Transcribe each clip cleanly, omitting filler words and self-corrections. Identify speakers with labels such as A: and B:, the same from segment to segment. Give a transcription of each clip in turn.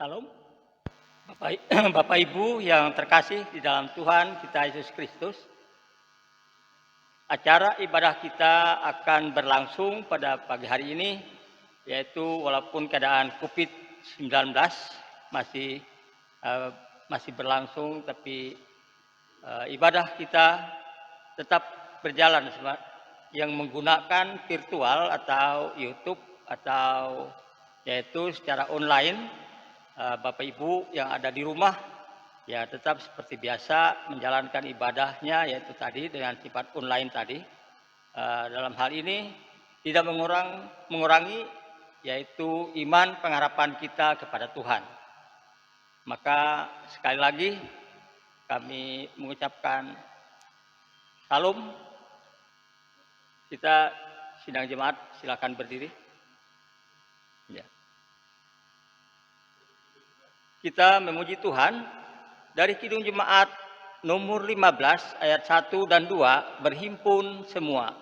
A: Salam, Bapak, Bapak Ibu yang terkasih di dalam Tuhan kita Yesus Kristus. Acara ibadah kita akan berlangsung pada pagi hari ini, yaitu walaupun keadaan COVID-19 masih berlangsung, tapi ibadah kita tetap berjalan yang menggunakan virtual atau YouTube atau yaitu secara online. Bapak Ibu yang ada di rumah ya tetap seperti biasa menjalankan ibadahnya, yaitu tadi dengan sifat online tadi. Dalam hal ini tidak mengurangi yaitu iman pengharapan kita kepada Tuhan. Maka sekali lagi kami mengucapkan salam. Kita sidang jemaat, silakan berdiri. Ya. Kita memuji Tuhan dari Kidung Jemaat nomor 15 ayat 1 dan 2, berhimpun semua.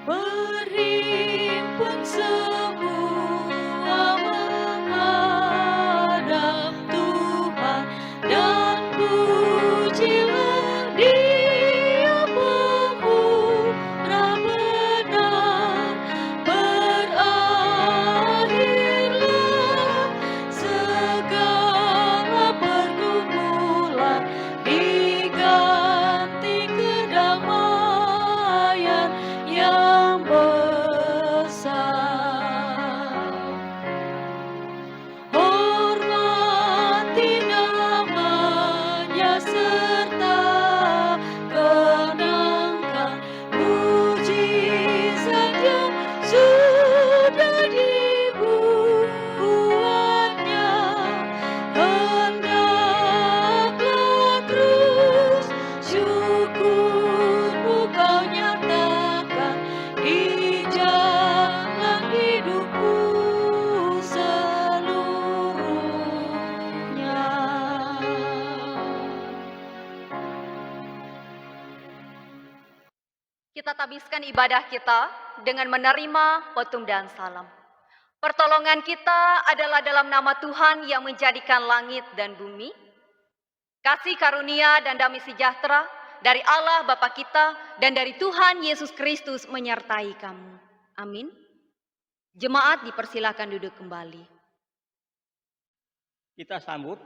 B: Berhimpun semua menghadap Tuhan dan pujilah Dia pemurah benar. Berakhirlah segala pergumulan, diganti kedamaian yang besar. Hormati namanya serta kenangkan mujizat yang sudah dibuatnya. Hendaklah terus syukurmu kau nyatakan di jalan hidupku seluruhnya.
C: Kita tabiskan ibadah kita dengan menerima petung dan salam. Pertolongan kita adalah dalam nama Tuhan yang menjadikan langit dan bumi. Kasih karunia dan damai sejahtera dari Allah Bapa kita dan dari Tuhan Yesus Kristus menyertai kamu. Amin. Jemaat dipersilakan duduk kembali.
A: Kita sambut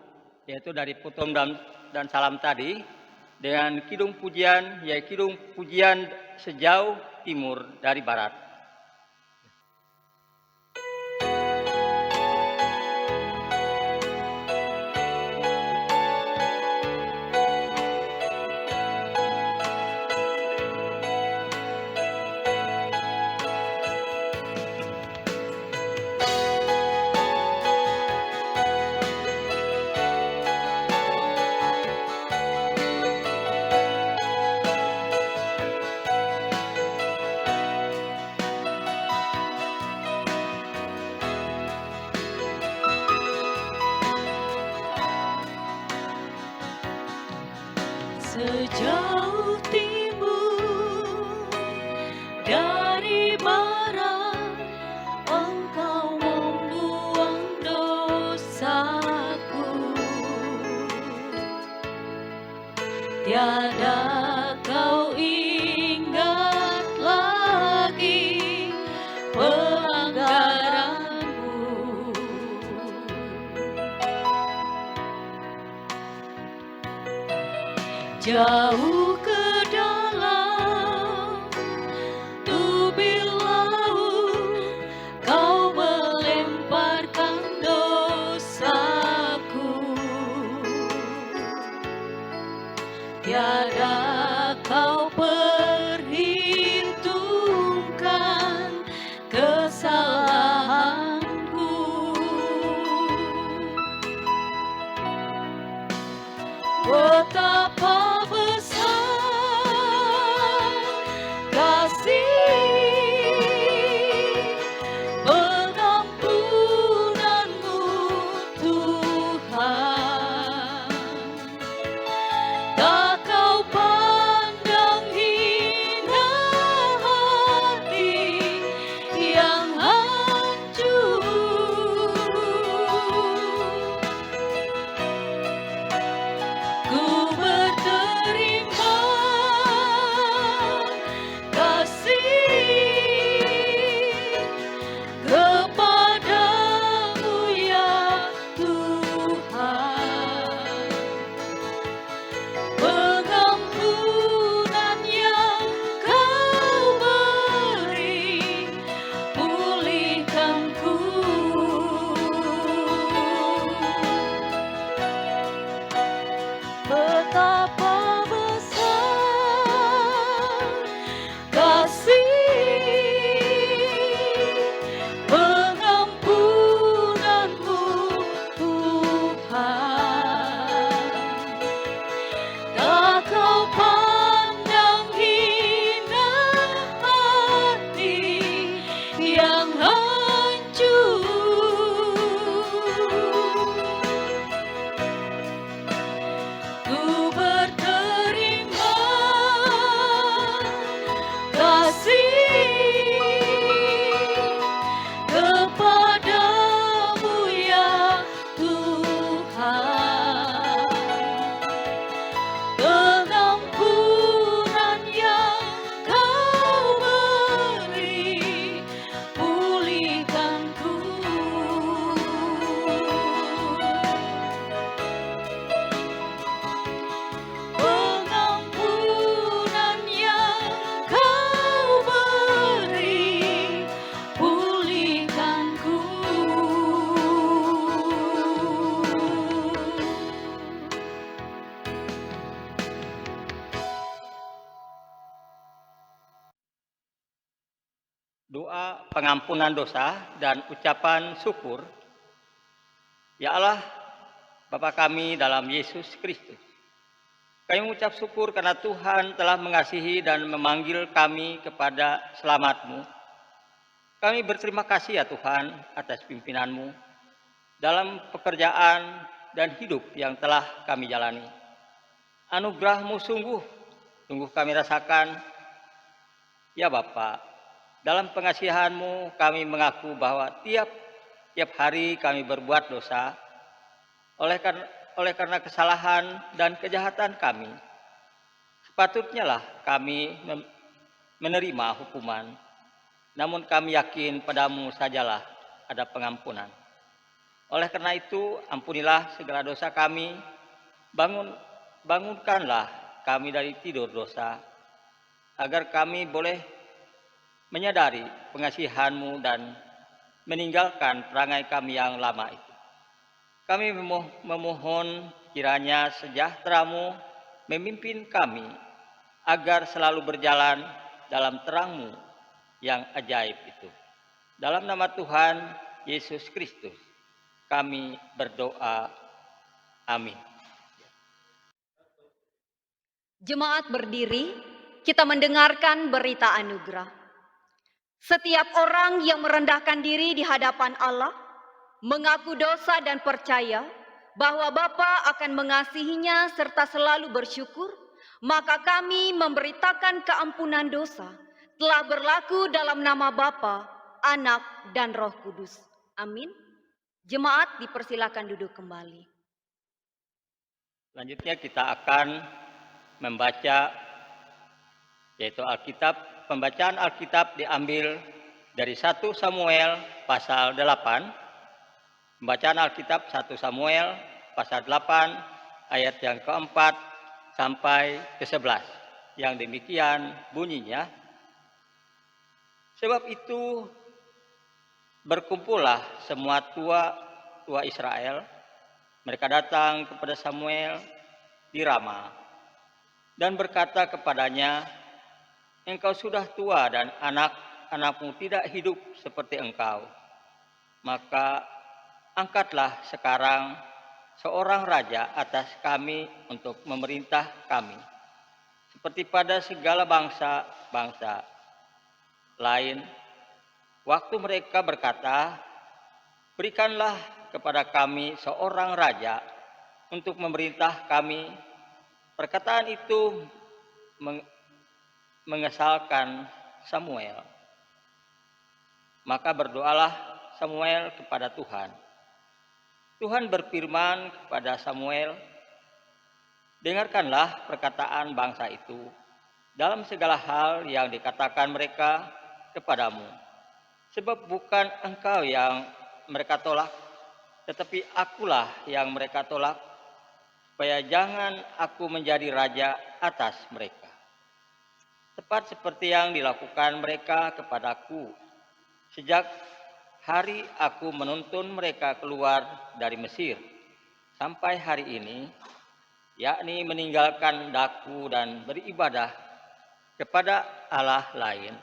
A: yaitu dari petung dan salam tadi dengan kidung pujian, yaitu kidung pujian sejauh timur dari barat.
B: Sejauh timur dari barat, Engkau membuang dosaku. Tiada kau ingat lagi pelanggaranku. Jauh ke dalam tubir laut, kau melemparkan dosaku. Tiada kau perhitungkan kesalahanku. Betapa besar kasih pengampunanmu Tuhan. Tak betapa besar kasih pengampunanmu Tuhan. Tak kau pandang hina hati yang hancur. Ku berterima kasih kepadamu ya Tuhan. Pengampunan yang kau beri pulihkanku. Pengampunan yang kau beri pulihkanku.
A: Doa pengampunan dosa dan ucapan syukur. Ya Allah, Bapa kami dalam Yesus Kristus, kami mengucap syukur karena Tuhan telah mengasihi dan memanggil kami kepada selamat-Mu. Kami berterima kasih ya Tuhan atas pimpinan-Mu dalam pekerjaan dan hidup yang telah kami jalani. Anugerah-Mu sungguh kami rasakan. Ya Bapa, dalam pengasihan-Mu kami mengaku bahwa tiap hari kami berbuat dosa oleh karena kesalahan dan kejahatan kami. Sepatutnya lah kami menerima hukuman, namun kami yakin padamu sajalah ada pengampunan. Oleh karena itu, ampunilah segala dosa kami, bangunkanlah kami dari tidur dosa, agar kami boleh menyadari pengasihan-Mu dan meninggalkan perangai kami yang lama itu. Kami memohon kiranya sejahtera-Mu memimpin kami agar selalu berjalan dalam terang-Mu yang ajaib itu. Dalam nama Tuhan Yesus Kristus kami berdoa. Amin.
C: Jemaat berdiri, kita mendengarkan berita anugerah. Setiap orang yang merendahkan diri di hadapan Allah, mengaku dosa dan percaya bahwa Bapa akan mengasihinya serta selalu bersyukur, maka kami memberitakan keampunan dosa telah berlaku dalam nama Bapa, Anak, dan Roh Kudus. Amin. Jemaat dipersilakan duduk kembali.
A: Selanjutnya kita akan membaca yaitu Alkitab. Pembacaan Alkitab diambil dari 1 Samuel pasal 8. Pembacaan Alkitab 1 Samuel pasal 8 ayat yang keempat sampai ke-11. Yang demikian bunyinya. Sebab itu berkumpullah semua tua Israel. Mereka datang kepada Samuel di Rama dan berkata kepadanya, engkau sudah tua dan anak-anakmu tidak hidup seperti engkau. Maka angkatlah sekarang seorang raja atas kami untuk memerintah kami, seperti pada segala bangsa-bangsa lain. Waktu mereka berkata, berikanlah kepada kami seorang raja untuk memerintah kami. Perkataan itu mengesalkan Samuel. Maka berdoalah Samuel kepada Tuhan. Tuhan berfirman kepada Samuel, dengarkanlah perkataan bangsa itu dalam segala hal yang dikatakan mereka kepadamu. Sebab bukan engkau yang mereka tolak, tetapi akulah yang mereka tolak, supaya jangan aku menjadi raja atas mereka. Tepat seperti yang dilakukan mereka kepadaku, sejak hari aku menuntun mereka keluar dari Mesir, sampai hari ini, yakni meninggalkan daku dan beribadah kepada Allah lain,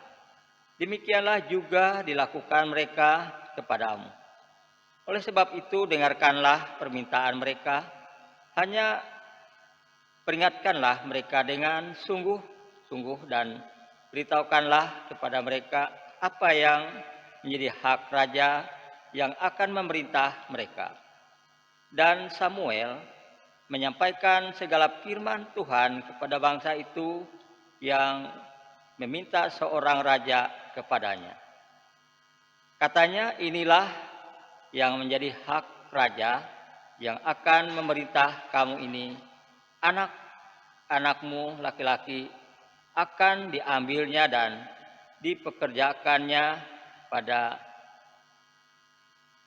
A: demikianlah juga dilakukan mereka kepadamu. Oleh sebab itu, dengarkanlah permintaan mereka, hanya peringatkanlah mereka dengan sungguh-sungguh dan beritahukanlah kepada mereka apa yang menjadi hak raja yang akan memerintah mereka. Dan Samuel menyampaikan segala firman Tuhan kepada bangsa itu yang meminta seorang raja kepadanya. Katanya, inilah yang menjadi hak raja yang akan memerintah kamu ini. Anak-anakmu laki-laki akan diambilnya dan dipekerjakannya pada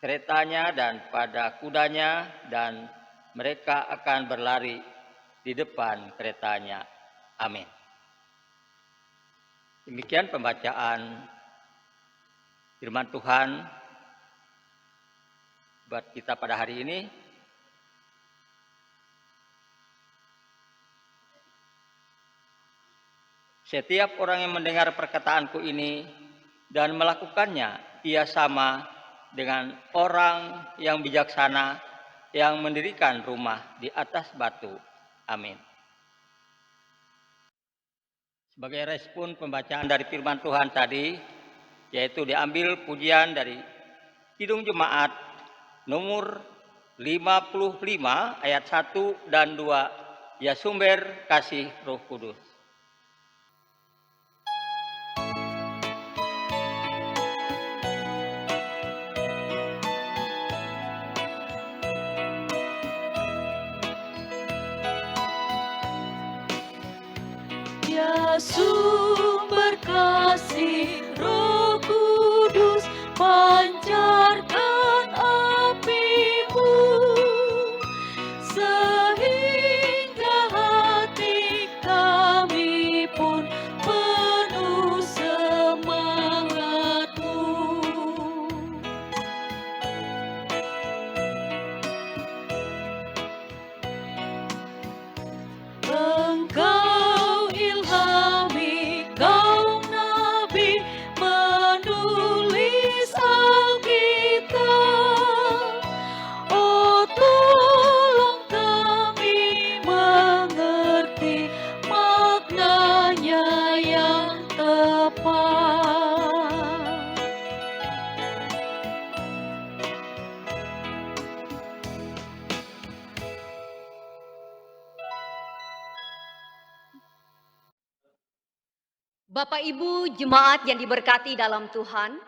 A: keretanya dan pada kudanya, dan mereka akan berlari di depan keretanya. Amin. Demikian pembacaan firman Tuhan buat kita pada hari ini. Setiap orang yang mendengar perkataanku ini dan melakukannya, ia sama dengan orang yang bijaksana yang mendirikan rumah di atas batu. Amin. Sebagai respon pembacaan dari firman Tuhan tadi, yaitu diambil pujian dari Kidung Jemaat nomor 55 ayat 1 dan 2, ya sumber kasih Roh Kudus.
B: Ya sumber kasih Roh Kudus, pancarkan api-Mu sehingga hati kami pun penuh semangat-Mu. Engkau ilhami kaum nabi menulis Alkitab. Oh, tolong kami mengerti maknanya yang tepat.
C: Bapak Ibu jemaat yang diberkati dalam Tuhan,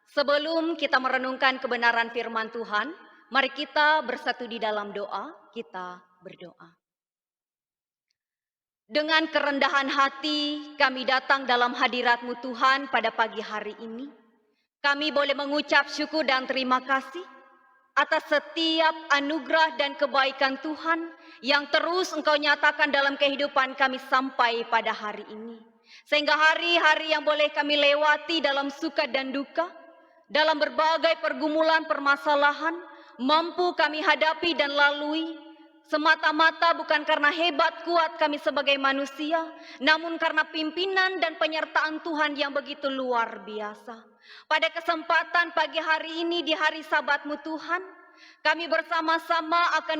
C: sebelum kita merenungkan kebenaran firman Tuhan, mari kita bersatu di dalam doa, kita berdoa. Dengan kerendahan hati kami datang dalam hadirat-Mu Tuhan pada pagi hari ini. Kami boleh mengucap syukur dan terima kasih atas setiap anugerah dan kebaikan Tuhan yang terus Engkau nyatakan dalam kehidupan kami sampai pada hari ini. Sehingga hari-hari yang boleh kami lewati dalam suka dan duka, dalam berbagai pergumulan permasalahan, mampu kami hadapi dan lalui, semata-mata bukan karena hebat kuat kami sebagai manusia, namun karena pimpinan dan penyertaan Tuhan yang begitu luar biasa. Pada kesempatan pagi hari ini di hari Sabat-Mu Tuhan, kami bersama-sama akan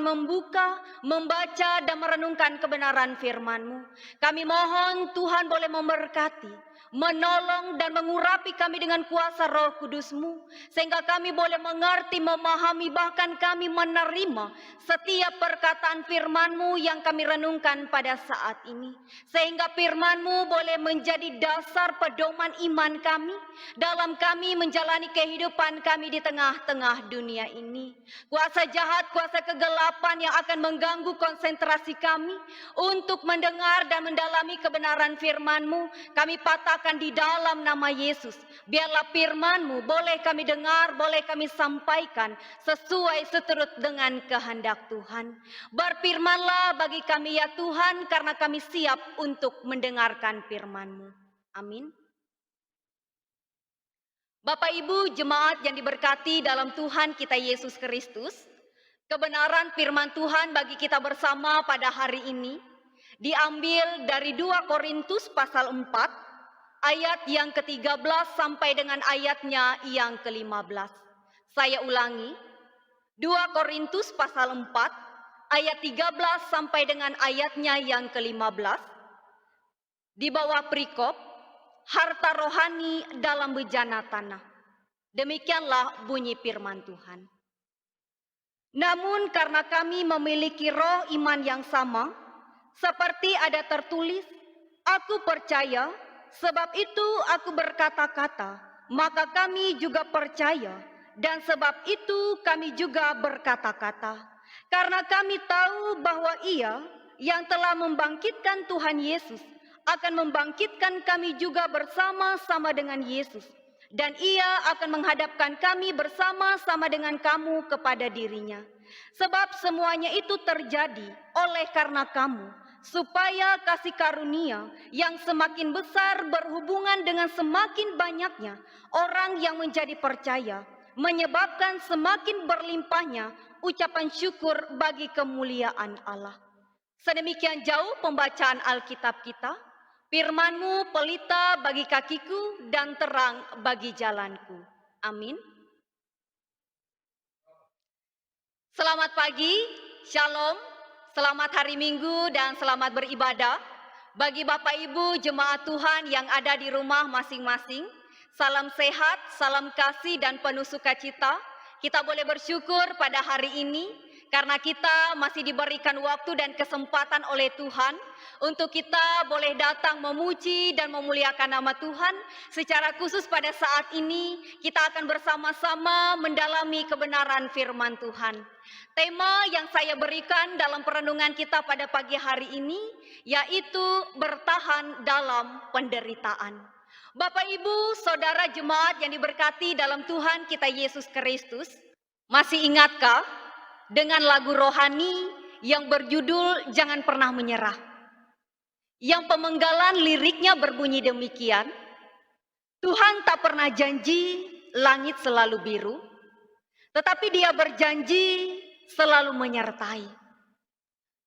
C: membaca dan merenungkan kebenaran firman-Mu. Kami mohon Tuhan boleh memberkati, menolong dan mengurapi kami dengan kuasa Roh Kudus-Mu, sehingga kami boleh mengerti, memahami, bahkan kami menerima setiap perkataan firman-Mu yang kami renungkan pada saat ini. Sehingga firman-Mu boleh menjadi dasar pedoman iman kami dalam kami menjalani kehidupan kami di tengah-tengah dunia ini. Kuasa jahat, kuasa kegelapan yang akan mengganggu konsentrasi kami untuk mendengar dan mendalami kebenaran firman-Mu, kami patahkan di dalam nama Yesus. Biarlah firman-Mu boleh kami dengar, boleh kami sampaikan sesuai seturut dengan kehendak Tuhan. Berfirmanlah bagi kami ya Tuhan, karena kami siap untuk mendengarkan firman-Mu. Amin. Bapak Ibu jemaat yang diberkati dalam Tuhan kita Yesus Kristus, Kebenaran firman Tuhan bagi kita bersama pada hari ini diambil dari 2 Korintus pasal 4 ayat yang ke-13 sampai dengan ayatnya yang ke-15. Saya ulangi, 2 Korintus pasal 4 ayat 13 sampai dengan ayatnya yang ke-15. Di bawah perikop harta rohani dalam bejana tanah. Demikianlah bunyi firman Tuhan. Namun karena kami memiliki roh iman yang sama, seperti ada tertulis, aku percaya, sebab itu aku berkata-kata, maka kami juga percaya, dan sebab itu kami juga berkata-kata. Karena kami tahu bahwa Ia yang telah membangkitkan Tuhan Yesus akan membangkitkan kami juga bersama-sama dengan Yesus. Dan Ia akan menghadapkan kami bersama-sama dengan kamu kepada dirinya. Sebab semuanya itu terjadi oleh karena kamu, supaya kasih karunia yang semakin besar berhubungan dengan semakin banyaknya orang yang menjadi percaya, menyebabkan semakin berlimpahnya ucapan syukur bagi kemuliaan Allah. Sedemikian jauh pembacaan Alkitab kita. Firman-Mu pelita bagi kakiku dan terang bagi jalanku. Amin. Selamat pagi, shalom, selamat hari Minggu dan selamat beribadah. Bagi Bapak Ibu jemaat Tuhan yang ada di rumah masing-masing, salam sehat, salam kasih dan penuh sukacita. Kita boleh bersyukur pada hari ini karena kita masih diberikan waktu dan kesempatan oleh Tuhan untuk kita boleh datang memuji dan memuliakan nama Tuhan. Secara khusus pada saat ini kita akan bersama-sama mendalami kebenaran firman Tuhan. Tema yang saya berikan dalam perenungan kita pada pagi hari ini yaitu bertahan dalam penderitaan. Bapak Ibu, Saudara jemaat yang diberkati dalam Tuhan kita Yesus Kristus, masih ingatkah dengan lagu rohani yang berjudul Jangan Pernah Menyerah? Yang pemenggalan liriknya berbunyi demikian, Tuhan tak pernah janji langit selalu biru, tetapi Dia berjanji selalu menyertai.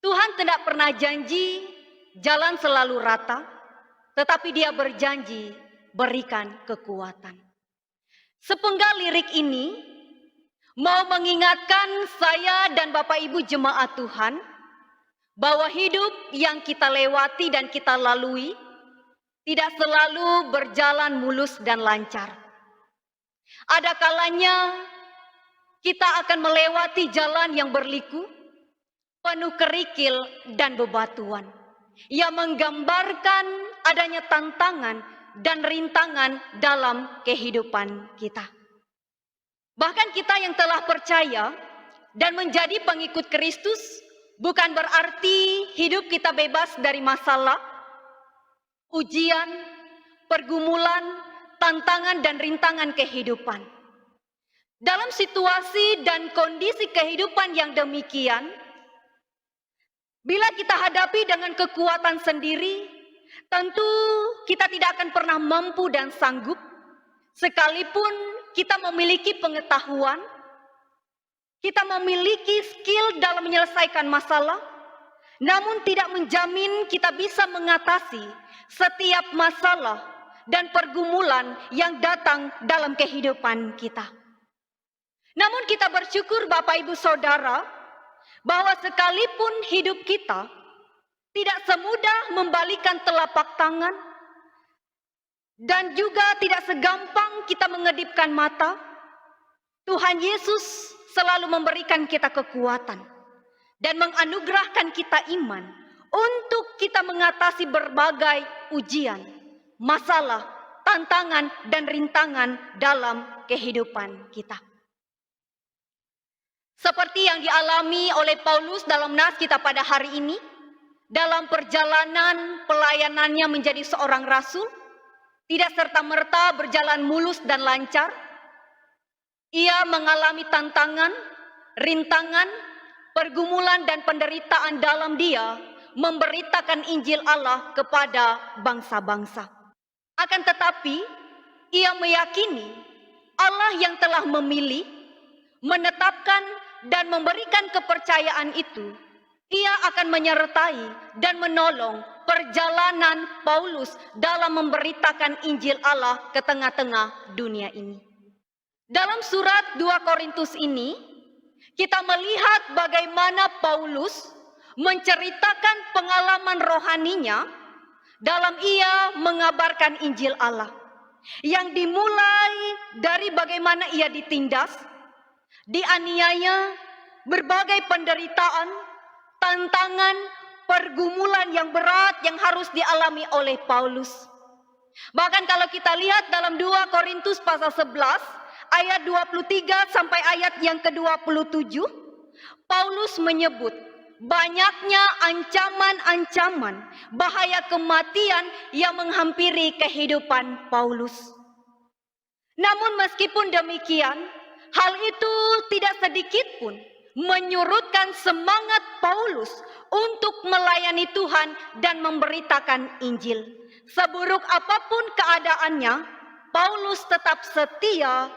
C: Tuhan tidak pernah janji jalan selalu rata, tetapi Dia berjanji berikan kekuatan. Sepenggal lirik ini mau mengingatkan saya dan Bapak Ibu jemaat Tuhan bahwa hidup yang kita lewati dan kita lalui tidak selalu berjalan mulus dan lancar. Ada kalanya kita akan melewati jalan yang berliku, penuh kerikil dan bebatuan, yang menggambarkan adanya tantangan dan rintangan dalam kehidupan kita. Bahkan kita yang telah percaya dan menjadi pengikut Kristus, bukan berarti hidup kita bebas dari masalah, ujian, pergumulan, tantangan dan rintangan kehidupan. Dalam situasi dan kondisi kehidupan yang demikian, bila kita hadapi dengan kekuatan sendiri, tentu kita tidak akan pernah mampu dan sanggup, sekalipun kita memiliki pengetahuan, kita memiliki skill dalam menyelesaikan masalah, namun tidak menjamin kita bisa mengatasi setiap masalah dan pergumulan yang datang dalam kehidupan kita. Namun kita bersyukur Bapak Ibu Saudara, bahwa sekalipun hidup kita tidak semudah membalikan telapak tangan, dan juga tidak segampang kita mengedipkan mata, Tuhan Yesus selalu memberikan kita kekuatan dan menganugerahkan kita iman untuk kita mengatasi berbagai ujian, masalah, tantangan, dan rintangan dalam kehidupan kita. Seperti yang dialami oleh Paulus dalam nas kita pada hari ini, dalam perjalanan pelayanannya menjadi seorang rasul, tidak serta-merta berjalan mulus dan lancar. Ia mengalami tantangan, rintangan, pergumulan dan penderitaan dalam dia memberitakan Injil Allah kepada bangsa-bangsa. Akan tetapi, ia meyakini Allah yang telah memilih, menetapkan dan memberikan kepercayaan itu, ia akan menyertai dan menolong perjalanan Paulus dalam memberitakan Injil Allah ke tengah-tengah dunia ini. Dalam surat 2 Korintus ini, kita melihat bagaimana Paulus menceritakan pengalaman rohaninya dalam ia mengabarkan Injil Allah, yang dimulai dari bagaimana ia ditindas, dianiaya, berbagai penderitaan, tantangan, pergumulan yang berat yang harus dialami oleh Paulus. Bahkan kalau kita lihat dalam 2 Korintus pasal 11 ayat 23 sampai ayat yang ke-27, Paulus menyebut banyaknya ancaman-ancaman bahaya kematian yang menghampiri kehidupan Paulus. Namun meskipun demikian, hal itu tidak sedikit pun menyurutkan semangat Paulus untuk melayani Tuhan dan memberitakan Injil. Seburuk apapun keadaannya, Paulus tetap setia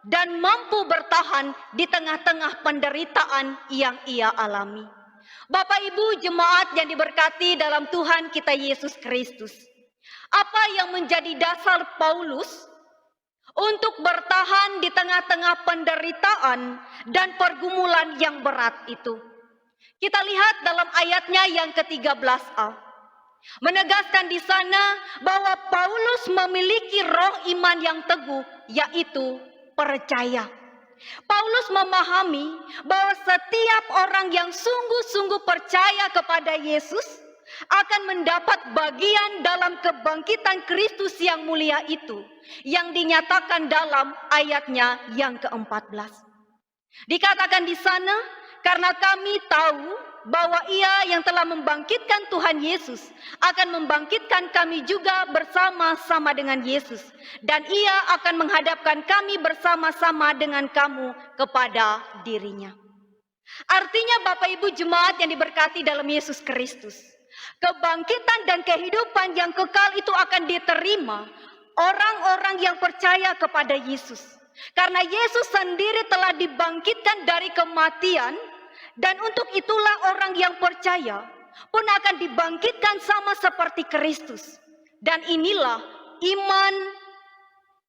C: dan mampu bertahan di tengah-tengah penderitaan yang ia alami. Bapak Ibu jemaat yang diberkati dalam Tuhan kita Yesus Kristus, apa yang menjadi dasar Paulus untuk bertahan di tengah-tengah penderitaan dan pergumulan yang berat itu? Kita lihat dalam ayatnya yang ke-13a, menegaskan di sana bahwa Paulus memiliki roh iman yang teguh, yaitu percaya. Paulus memahami bahwa setiap orang yang sungguh-sungguh percaya kepada Yesus akan mendapat bagian dalam kebangkitan Kristus yang mulia itu, yang dinyatakan dalam ayatnya yang ke-14. Dikatakan di sana, karena kami tahu bahwa Ia yang telah membangkitkan Tuhan Yesus akan membangkitkan kami juga bersama-sama dengan Yesus, dan Ia akan menghadapkan kami bersama-sama dengan kamu kepada dirinya. Artinya Bapak Ibu jemaat yang diberkati dalam Yesus Kristus, kebangkitan dan kehidupan yang kekal itu akan diterima orang-orang yang percaya kepada Yesus. Karena Yesus sendiri telah dibangkitkan dari kematian, dan untuk itulah orang yang percaya pun akan dibangkitkan sama seperti Kristus. Dan inilah iman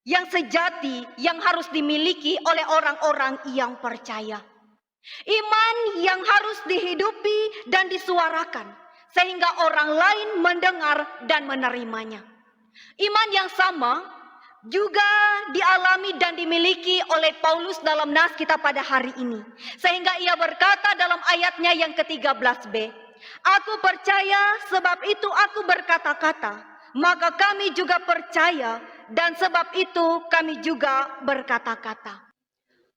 C: yang sejati yang harus dimiliki oleh orang-orang yang percaya. Iman yang harus dihidupi dan disuarakan sehingga orang lain mendengar dan menerimanya. Iman yang sama juga dialami dan dimiliki oleh Paulus dalam nas kita pada hari ini. Sehingga ia berkata dalam ayatnya yang ke-13b, aku percaya sebab itu aku berkata-kata, maka kami juga percaya dan sebab itu kami juga berkata-kata.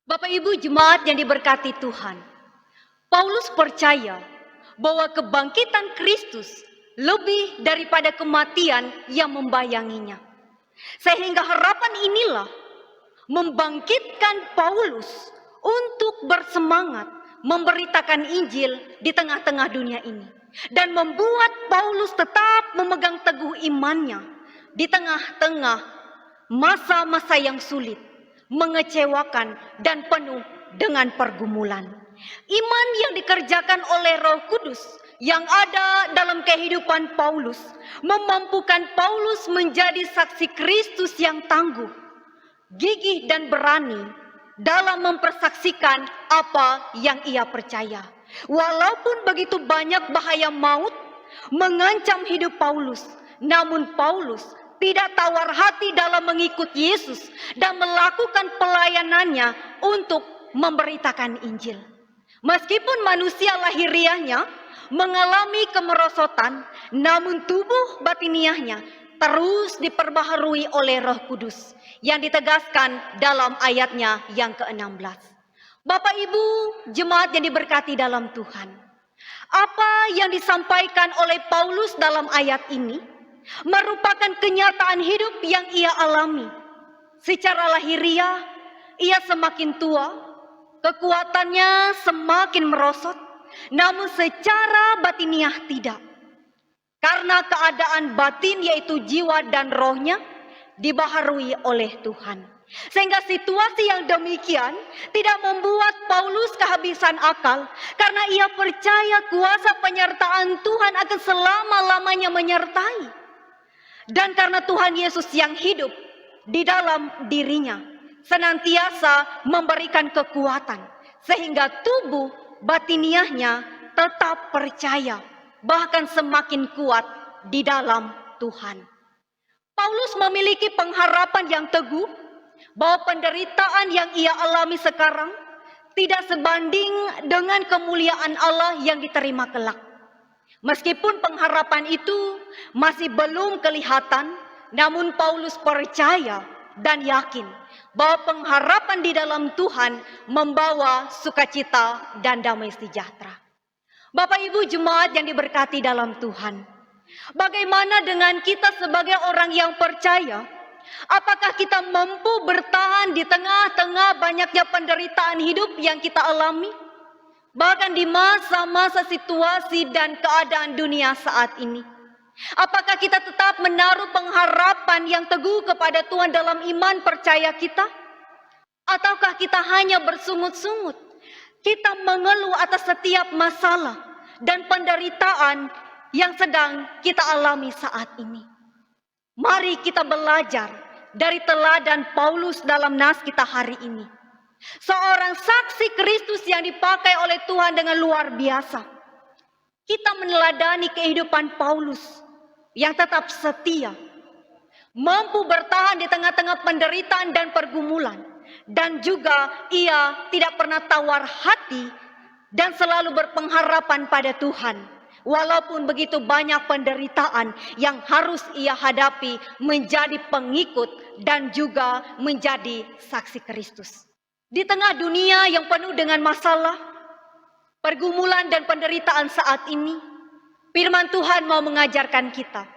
C: Bapak Ibu jemaat yang diberkati Tuhan, Paulus percaya bahwa kebangkitan Kristus lebih daripada kematian yang membayanginya. Sehingga harapan inilah membangkitkan Paulus untuk bersemangat memberitakan Injil di tengah-tengah dunia ini. Dan membuat Paulus tetap memegang teguh imannya di tengah-tengah masa-masa yang sulit, mengecewakan dan penuh dengan pergumulan. Iman yang dikerjakan oleh Roh Kudus yang ada dalam kehidupan Paulus memampukan Paulus menjadi saksi Kristus yang tangguh, gigih dan berani dalam mempersaksikan apa yang ia percaya. Walaupun begitu banyak bahaya maut mengancam hidup Paulus, namun Paulus tidak tawar hati dalam mengikut Yesus dan melakukan pelayanannya untuk memberitakan Injil. Meskipun manusia lahiriahnya mengalami kemerosotan, namun tubuh batiniahnya terus diperbaharui oleh Roh Kudus yang ditegaskan dalam ayatnya yang ke-16. Bapak Ibu jemaat yang diberkati dalam Tuhan, apa yang disampaikan oleh Paulus dalam ayat ini merupakan kenyataan hidup yang ia alami. Secara lahiriah ia semakin tua, kekuatannya semakin merosot, namun secara batiniah tidak. Karena keadaan batin yaitu jiwa dan rohnya dibaharui oleh Tuhan. Sehingga situasi yang demikian tidak membuat Paulus kehabisan akal, karena ia percaya kuasa penyertaan Tuhan akan selama-lamanya menyertai. Dan karena Tuhan Yesus yang hidup di dalam dirinya senantiasa memberikan kekuatan, sehingga tubuh batiniahnya tetap percaya, bahkan semakin kuat di dalam Tuhan. Paulus memiliki pengharapan yang teguh bahwa penderitaan yang ia alami sekarang tidak sebanding dengan kemuliaan Allah yang diterima kelak. Meskipun pengharapan itu masih belum kelihatan, namun Paulus percaya dan yakin bahwa pengharapan di dalam Tuhan membawa sukacita dan damai sejahtera. Bapak Ibu jemaat yang diberkati dalam Tuhan, bagaimana dengan kita sebagai orang yang percaya? Apakah kita mampu bertahan di tengah-tengah banyaknya penderitaan hidup yang kita alami? Bahkan di masa-masa situasi dan keadaan dunia saat ini. Apakah kita tetap menaruh pengharapan yang teguh kepada Tuhan dalam iman percaya kita? Ataukah kita hanya bersungut-sungut? Kita mengeluh atas setiap masalah dan penderitaan yang sedang kita alami saat ini. Mari kita belajar dari teladan Paulus dalam nas kita hari ini. Seorang saksi Kristus yang dipakai oleh Tuhan dengan luar biasa. Kita meneladani kehidupan Paulus yang tetap setia, mampu bertahan di tengah-tengah penderitaan dan pergumulan, dan juga ia tidak pernah tawar hati dan selalu berpengharapan pada Tuhan. Walaupun begitu banyak penderitaan yang harus ia hadapi, menjadi pengikut dan juga menjadi saksi Kristus. Di tengah dunia yang penuh dengan masalah, pergumulan dan penderitaan saat ini, firman Tuhan mau mengajarkan kita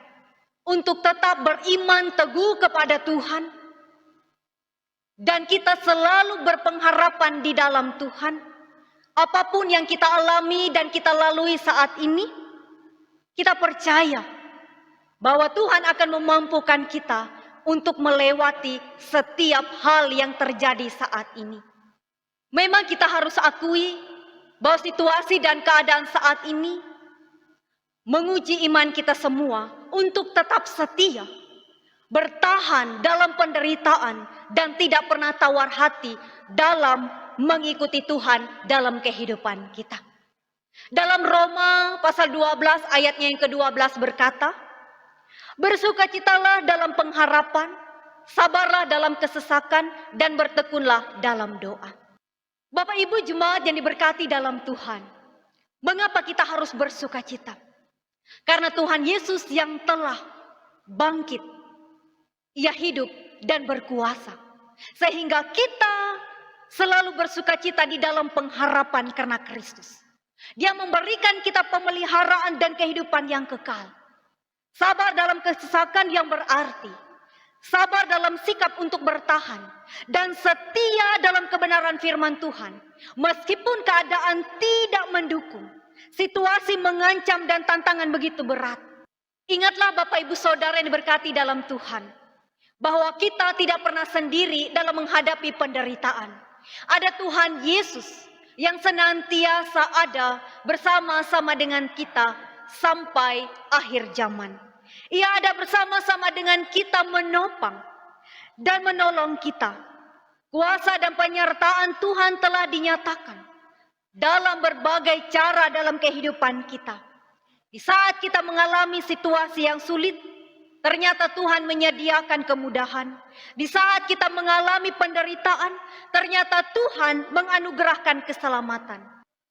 C: untuk tetap beriman teguh kepada Tuhan, dan kita selalu berpengharapan di dalam Tuhan. Apapun yang kita alami dan kita lalui saat ini, kita percaya bahwa Tuhan akan memampukan kita untuk melewati setiap hal yang terjadi saat ini. Memang kita harus akui bahwa situasi dan keadaan saat ini menguji iman kita semua untuk tetap setia, bertahan dalam penderitaan, dan tidak pernah tawar hati dalam mengikuti Tuhan dalam kehidupan kita. Dalam Roma pasal 12 ayatnya yang ke-12 berkata, bersukacitalah dalam pengharapan, sabarlah dalam kesesakan, dan bertekunlah dalam doa. Bapak Ibu jemaat yang diberkati dalam Tuhan, mengapa kita harus bersukacita? Karena Tuhan Yesus yang telah bangkit, ia hidup dan berkuasa. Sehingga kita selalu bersukacita di dalam pengharapan karena Kristus. Dia memberikan kita pemeliharaan dan kehidupan yang kekal. Sabar dalam kesesakan yang berarti sabar dalam sikap untuk bertahan dan setia dalam kebenaran firman Tuhan. Meskipun keadaan tidak mendukung, situasi mengancam dan tantangan begitu berat. Ingatlah Bapak Ibu Saudara yang diberkati dalam Tuhan, bahwa kita tidak pernah sendiri dalam menghadapi penderitaan. Ada Tuhan Yesus yang senantiasa ada bersama-sama dengan kita sampai akhir zaman. Ia ada bersama-sama dengan kita menopang dan menolong kita. Kuasa dan penyertaan Tuhan telah dinyatakan dalam berbagai cara dalam kehidupan kita. Di saat kita mengalami situasi yang sulit, ternyata Tuhan menyediakan kemudahan. Di saat kita mengalami penderitaan, ternyata Tuhan menganugerahkan keselamatan.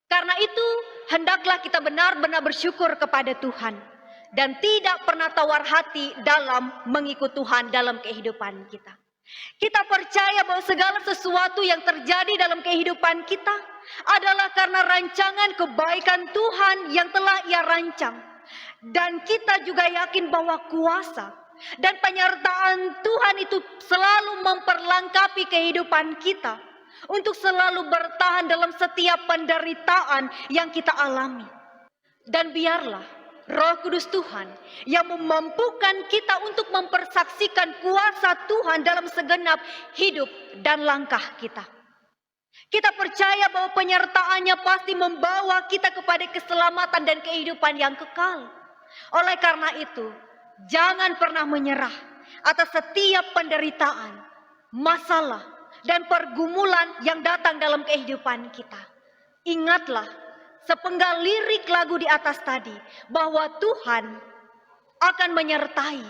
C: Karena itu, hendaklah kita benar-benar bersyukur kepada Tuhan dan tidak pernah tawar hati dalam mengikut Tuhan dalam kehidupan kita. Kita percaya bahwa segala sesuatu yang terjadi dalam kehidupan kita adalah karena rancangan kebaikan Tuhan yang telah Ia rancang. Dan kita juga yakin bahwa kuasa dan penyertaan Tuhan itu selalu memperlengkapi kehidupan kita untuk selalu bertahan dalam setiap penderitaan yang kita alami. Dan biarlah Roh Kudus Tuhan yang memampukan kita untuk mempersaksikan kuasa Tuhan dalam segenap hidup dan langkah kita. Kita percaya bahwa penyertaannya pasti membawa kita kepada keselamatan dan kehidupan yang kekal. Oleh karena itu, jangan pernah menyerah atas setiap penderitaan, masalah, dan pergumulan yang datang dalam kehidupan kita. Ingatlah sepenggal lirik lagu di atas tadi, bahwa Tuhan akan menyertai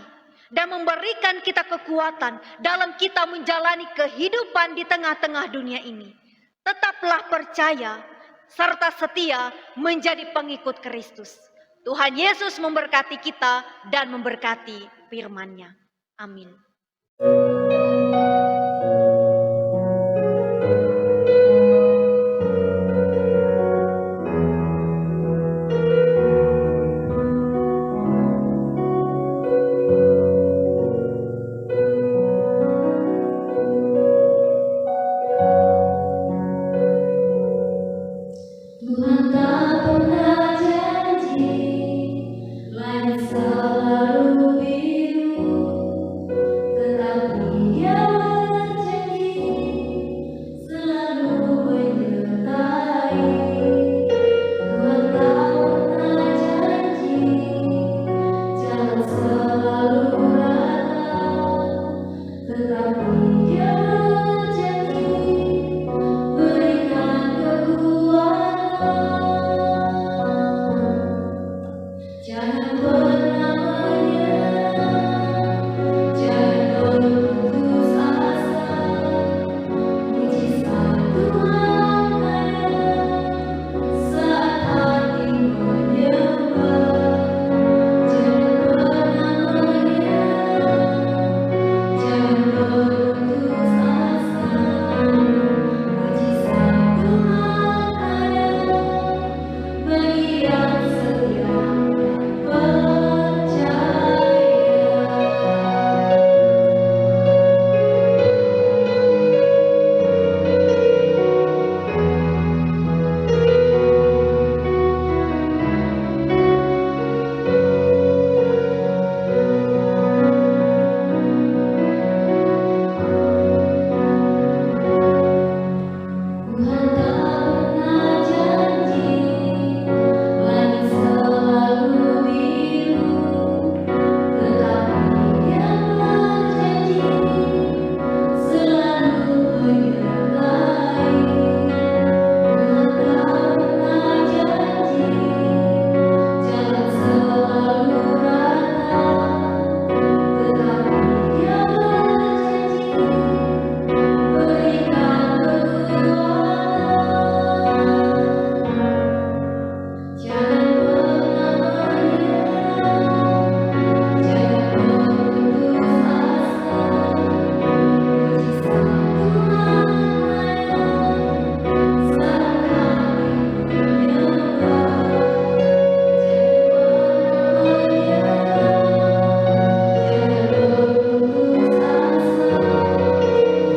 C: dan memberikan kita kekuatan dalam kita menjalani kehidupan di tengah-tengah dunia ini. Tetaplah percaya serta setia menjadi pengikut Kristus. Tuhan Yesus memberkati kita dan memberkati firman-Nya. Amin.
B: Tuhan tak pernah janji langit selalu biru, tetapi Dia berjanji selalu menyertai. Tuhan tak pernah janji jalan selalu rata, tetapi Dia berjanji berikan kekuatan. Jangan pernah menyerah, jangan berputus asa. Mujizat Tuhan ada saat hati menyembah. Jangan pernah menyerah, jangan berputus asa. Mujizat Tuhan ada bagi yang setia percaya. Tuhan tak pernah janji langit selalu biru, tetapi Dia berjanji selalu menyertai. Tuhan tak pernah janji jalan selalu rata, tetapi Dia berjanji berikan kekuatan. Jangan pernah menyerah, jangan berputus asa. Mujizat Tuhan ada saat hati menyembah. Jangan pernah menyerah, jangan berputus asa.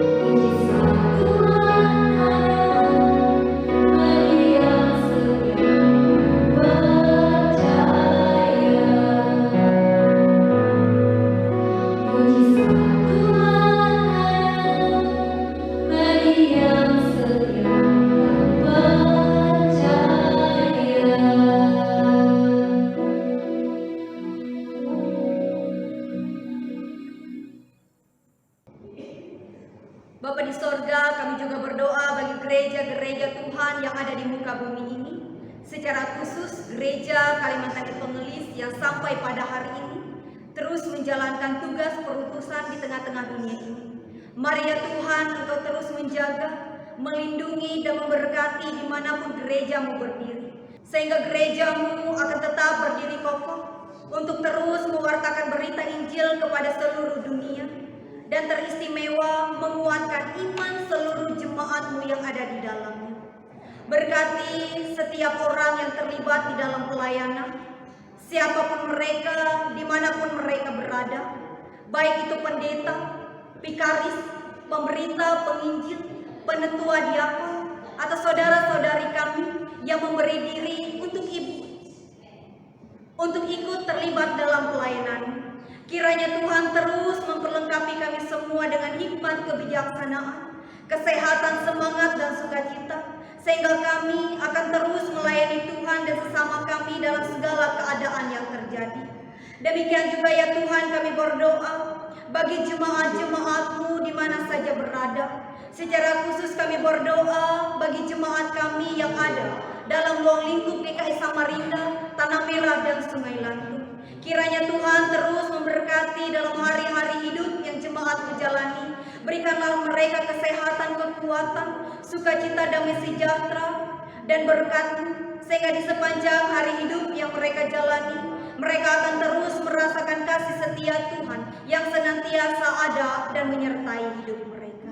B: Mujizat Tuhan ada bagi yang setia percaya. Mujizat Tuhan ada bagi yang setia percaya.
C: Bapa di sorga, kami juga berdoa bagi gereja-gereja Tuhan yang ada di muka bumi ini. Secara khusus gereja Kalimantan Evangelis yang sampai pada hari ini terus menjalankan tugas perutusan di tengah-tengah dunia ini. Mari ya Tuhan, Engkau terus menjaga, melindungi dan memberkati dimanapun gerejamu berdiri. Sehingga gerejamu akan tetap berdiri kokoh untuk terus mewartakan berita Injil kepada seluruh dunia dan teristimewa menguatkan iman seluruh jemaatmu yang ada di dalamnya. Berkati setiap orang yang terlibat di dalam pelayanan, siapapun mereka, dimanapun mereka berada, baik itu pendeta, vikaris, pemberita, penginjil, penetua diakon, atau saudara-saudari kami yang memberi diri untuk ibu
D: untuk ikut terlibat dalam pelayanan. Kiranya Tuhan terus memperlengkapi kami semua dengan hikmat kebijaksanaan, kesehatan, semangat, dan sukacita, sehingga kami akan terus melayani Tuhan dan sesama kami dalam segala keadaan yang terjadi. Demikian juga ya Tuhan, kami berdoa bagi jemaat-jemaat-Mu di mana saja berada. Secara khusus kami berdoa bagi jemaat kami yang ada dalam ruang lingkup GKI Samarinda, Tanah Merah, dan Sungai Lantung. Kiranya Tuhan terus memberkati dalam hari-hari hidup yang jemaat menjalani. Berikanlah mereka kesehatan, kekuatan, sukacita, damai sejahtera, dan berkat-Mu, sehingga di sepanjang hari hidup yang mereka jalani, mereka akan terus merasakan kasih setia Tuhan yang senantiasa ada dan menyertai hidup mereka.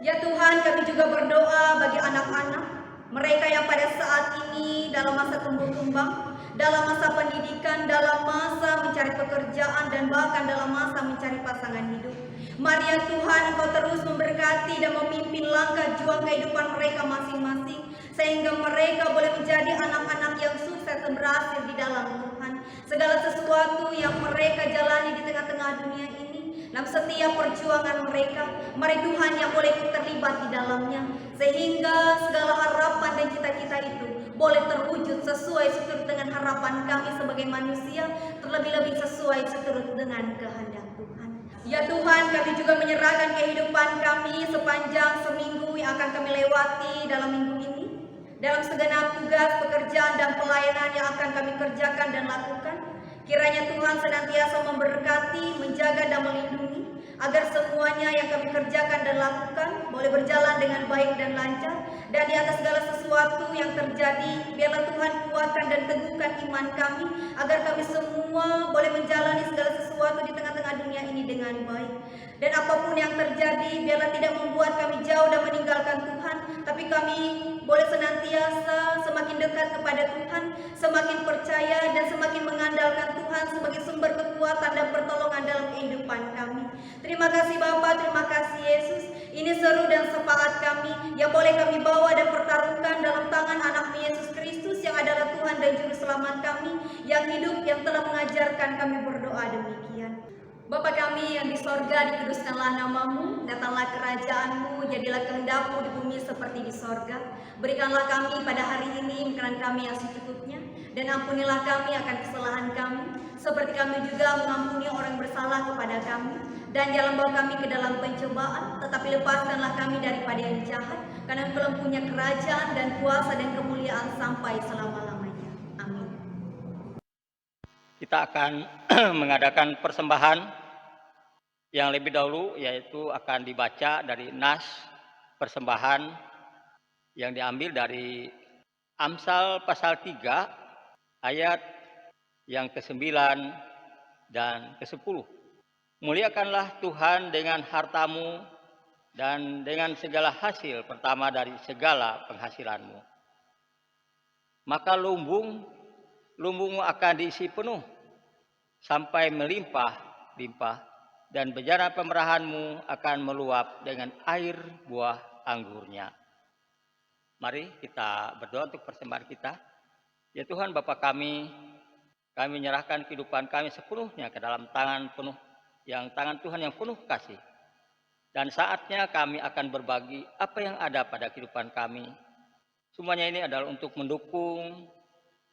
D: Ya Tuhan, kami juga berdoa bagi anak-anak, mereka yang pada saat ini dalam masa tumbuh kembang, dalam masa pendidikan, dalam masa mencari pekerjaan, dan bahkan dalam masa mencari pasangan hidup. Mari ya Tuhan, Engkau terus memberkati dan memimpin langkah juang kehidupan mereka masing-masing, sehingga mereka boleh menjadi anak-anak yang sukses dan berhasil di dalam Tuhan. Segala sesuatu yang mereka jalani di tengah-tengah dunia ini, dalam setiap perjuangan mereka, mari Tuhan yang boleh terlibat di dalamnya, sehingga segala harapan dan cita-cita itu boleh terwujud sesuai seturut dengan harapan kami sebagai manusia, terlebih-lebih sesuai seturut dengan kehendak Tuhan. Ya Tuhan, kami juga menyerahkan kehidupan kami sepanjang seminggu yang akan kami lewati dalam minggu ini, dalam segenap tugas, pekerjaan, dan pelayanan yang akan kami kerjakan dan lakukan. Kiranya Tuhan senantiasa memberkati, menjaga, dan melindungi, agar semuanya yang kami kerjakan dan lakukan boleh berjalan dengan baik dan lancar. Dan di atas segala sesuatu yang terjadi, biarlah Tuhan kuatkan dan teguhkan iman kami, agar kami semua boleh menjalani segala sesuatu di tengah-tengah dunia ini dengan baik. Dan apapun yang terjadi, biarlah tidak membuat kami jauh dan meninggalkan Tuhan, tapi kami boleh senantiasa semakin dekat kepada Tuhan, semakin percaya dan semakin mengandalkan Tuhan sebagai sumber kekuatan dan pertolongan dalam kehidupan kami. Terima kasih Bapa, terima kasih Yesus. Ini seru dan sepakat kami yang boleh kami bawa dan pertaruhkan dalam tangan anak Yesus Kristus yang adalah Tuhan dan Juru Selamat kami, yang hidup, yang telah mengajarkan kami berdoa demikian. Bapa kami yang di sorga, dikuduskanlah namamu, datanglah kerajaan-Mu, jadilah kehendak-Mu di bumi seperti di sorga. Berikanlah kami pada hari ini makanan kami yang secukupnya, dan ampunilah kami akan kesalahan kami, seperti kami juga mengampuni orang yang bersalah kepada kami. Dan jangan bawa kami ke dalam pencobaan, tetapi lepaskanlah kami daripada yang jahat, karena Engkau punya kerajaan dan kuasa dan kemuliaan sampai selama-lamanya. Amin.
A: Kita akan mengadakan persembahan yang lebih dahulu, yaitu akan dibaca dari nas persembahan yang diambil dari Amsal pasal 3 ayat yang ke-9 dan ke-10. Muliakanlah Tuhan dengan hartamu dan dengan segala hasil pertama dari segala penghasilanmu. Maka lumbungmu akan diisi penuh sampai melimpah-limpah, dan bejana pemerahanmu akan meluap dengan air buah anggurnya. Mari kita berdoa untuk persembahan kita. Ya Tuhan Bapa kami menyerahkan kehidupan kami sepenuhnya ke dalam tangan Tuhan yang penuh kasih. Dan saatnya kami akan berbagi apa yang ada pada kehidupan kami. Semuanya ini adalah untuk mendukung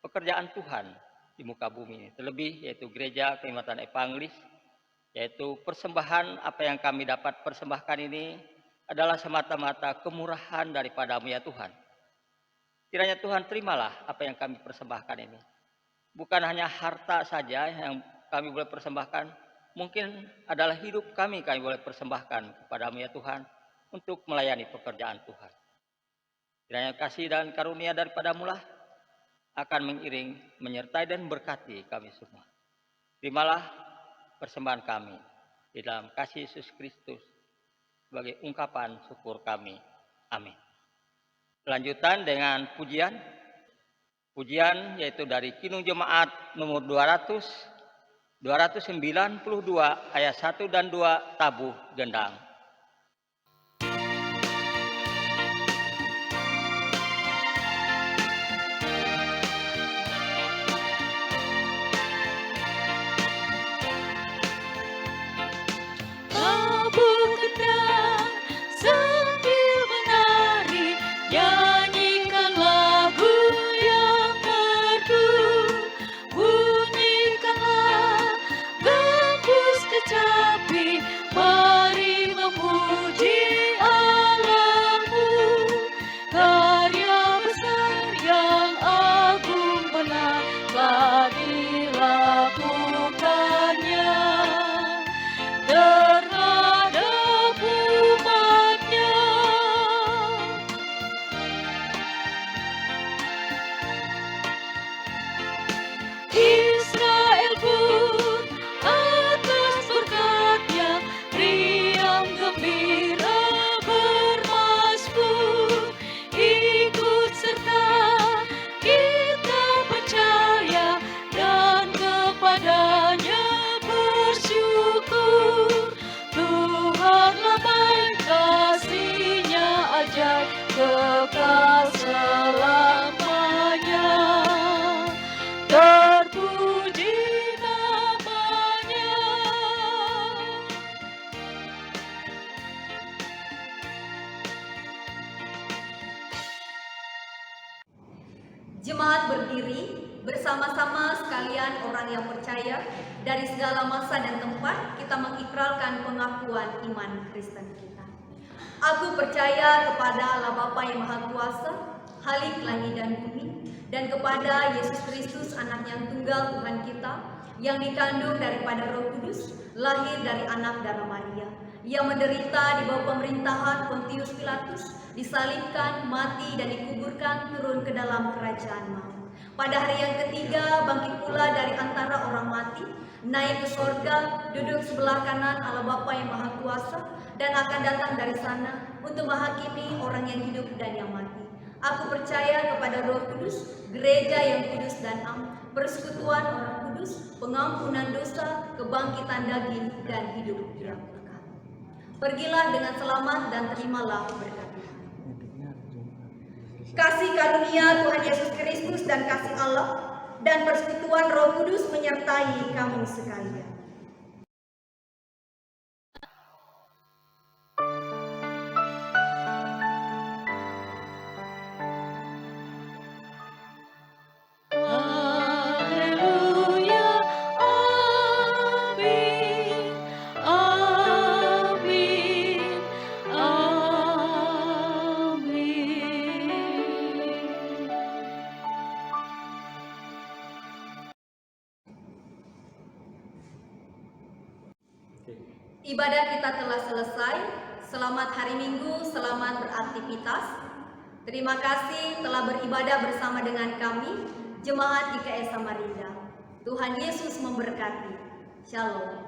A: pekerjaan Tuhan di muka bumi ini. Terlebih yaitu Gereja Keimatan Evangelis, yaitu persembahan apa yang kami dapat persembahkan ini adalah semata-mata kemurahan daripada-Mu ya Tuhan. Kiranya Tuhan terimalah apa yang kami persembahkan ini. Bukan hanya harta saja yang kami boleh persembahkan, mungkin adalah hidup kami boleh persembahkan kepada-Mu ya Tuhan untuk melayani pekerjaan Tuhan. Kiranya kasih dan karunia daripada-Mu lah akan mengiring, menyertai dan berkati kami semua. Terimalah persembahan kami di dalam kasih Yesus Kristus sebagai ungkapan syukur kami. Amin. Lanjutan dengan pujian yaitu dari Kinung Jemaat nomor 292 ayat 1 dan 2 tabuh gendang.
D: Jemaat berdiri bersama-sama sekalian orang yang percaya. Dari segala masa dan tempat kita mengikrarkan pengakuan iman Kristen kita. Aku percaya kepada Allah Bapa yang Maha Kuasa, Khalik langit dan bumi, dan kepada Yesus Kristus anak yang tunggal Tuhan kita, yang dikandung daripada Roh Kudus, lahir dari anak darah Maria, yang menderita di bawah pemerintahan Pontius Pilatus, disalibkan, mati dan dikuburkan, turun ke dalam kerajaan maut. Pada hari yang ketiga bangkit pula dari antara orang mati, naik ke sorga, duduk sebelah kanan Allah Bapa yang Maha Kuasa, dan akan datang dari sana untuk menghakimi orang yang hidup dan yang mati. Aku percaya kepada Roh Kudus, gereja yang kudus dan am, persekutuan orang kudus, pengampunan dosa, kebangkitan daging, dan hidup yang kekal. Pergilah dengan selamat dan terimalah berkat Tuhan. Kasih karunia Tuhan Yesus Kristus dan kasih Allah dan persekutuan Roh Kudus menyertai kami sekalian.
B: Haleluya, amin, amin, amin.
D: Ibadah kita telah selesai. Selamat hari Minggu, selamat beraktivitas. Terima kasih telah beribadah bersama dengan kami, Jemaat IKS Samarinda. Tuhan Yesus memberkati. Shalom.